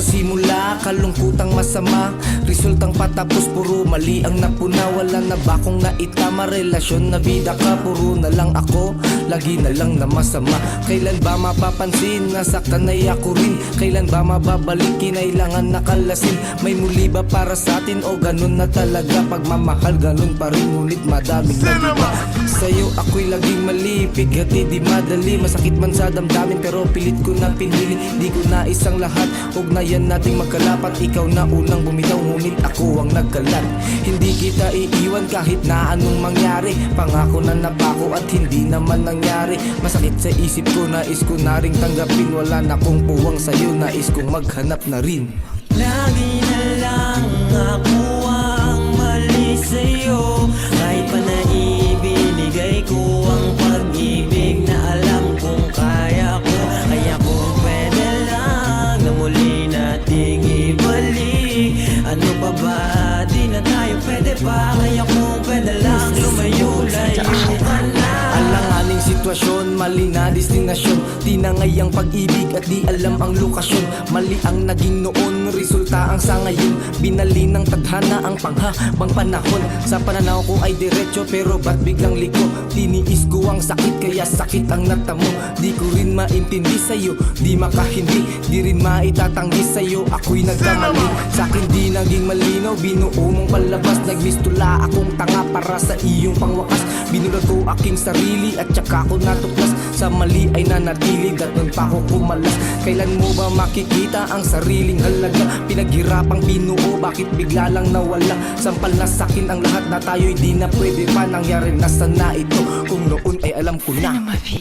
simula, kalungkutang masama, resultang patapos puro mali ang napuna. Wala na ba kong naitama, relasyon na bida ka, puro na lang ako, lagi na lang na masama. Kailan ba mapapansin, nasaktan ay ako rin? Kailan ba mababalik, kinailangan nakalasin? May muli ba para sa atin o ganun na talaga? Pagmamahal ganun pa rin, ngunit madaming nadiba. Sa'yo ako'y laging mali, pighati di madali. Masakit man sa damdamin pero pilit ko na pinili. Di ko na isang lahat, ugnayan nating magkalapat. Ikaw na unang bumitaw, ngunit ako ang nagkalat. Hindi kita iiwan kahit na anong mangyari. Pangako na napako at hindi naman nangyari. Masakit sa isip ko, nais ko na ring tanggapin. Wala na kong puwang sa'yo, nais kong maghanap na rin. Lagi na lang ako ang mali sa'yo. Kahit pa na ibinigay ko ang pag-ibig na alam kong kaya ko. Kaya kung pwede lang na muli nating ibalik. Ano pa ba? Di na tayo pwede pa. Kaya kung pwede lang lumayo-layo ka na. Alanganing sitwasyon, mali na destinasyon. Tinangay ang pag-ibig at di alam ang lokasyon. Mali ang naging noon, resulta ang sa ngayon. Binali ng tadhana ang panghabang panahon. Sa pananaw ko ay diretso pero ba't biglang liko? Tiniis ko ang sakit kaya sakit ang natamo. Di ko rin maintindi sa'yo, di makahindi. Di rin maitatanggi sa'yo, ako'y nagkamali. Sa'kin di naging malinaw, binuo mong palabas. Nagmistula akong tanga para sa iyong pangwakas. Binulat ko aking sarili at tsaka ko natuklas. Sa mali ay nanatili, ganon pa ko kumalas. Kailan mo ba makikita ang sariling halaga? Pinaghirapang binuo, bakit bigla lang nawala? Sampal na sa'kin ang lahat na tayo'y di na pwede pa. Nangyari na sana ito, kung noon ay alam ko na.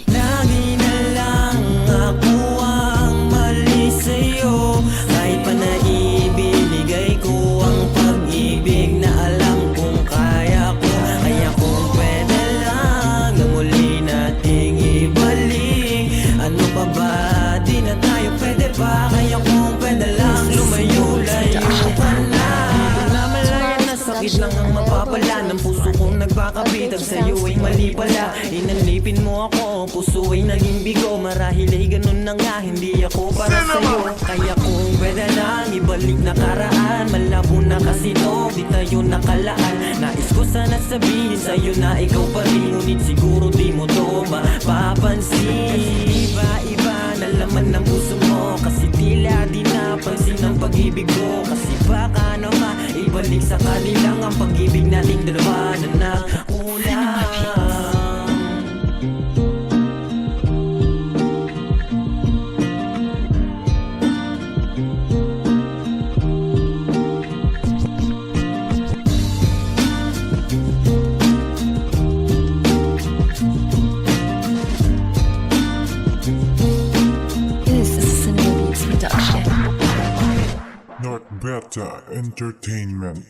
Lagi na lang ako ang mali sa'yo. Kahit pa na ibinigay ko ang pag-ibig na alam kong kaya ko. Kaya kung pwede lang na muli nating ibalik. Ano pa ba? Di na tayo pwede pa. Kaya kung pwede lang lumayo-layo ka na. Namalayan na sakit lang ang mapapala ng puso kong nagpakabitag. Sa'yo ay mali pala, inalipin mo ako. Puso ay naging bigo, marahil ay ganun na nga. Hindi ako para sa'yo. Kaya kung pwede lang ibalik nakaraan. Malabo na kasi to, di tayo nakalaan. Nais ko sana sabihin sa'yo na ikaw pa rin. Ngunit siguro di mo to mapapansin. Iba-iba na laman ng puso mo. Kasi tila di napansin ang pag-ibig ko. Kasi baka naman ibalik sa kanilang ang pag-ibig nating dalawa na nakulang. This is Sunil Beats production. Not Beta Entertainment.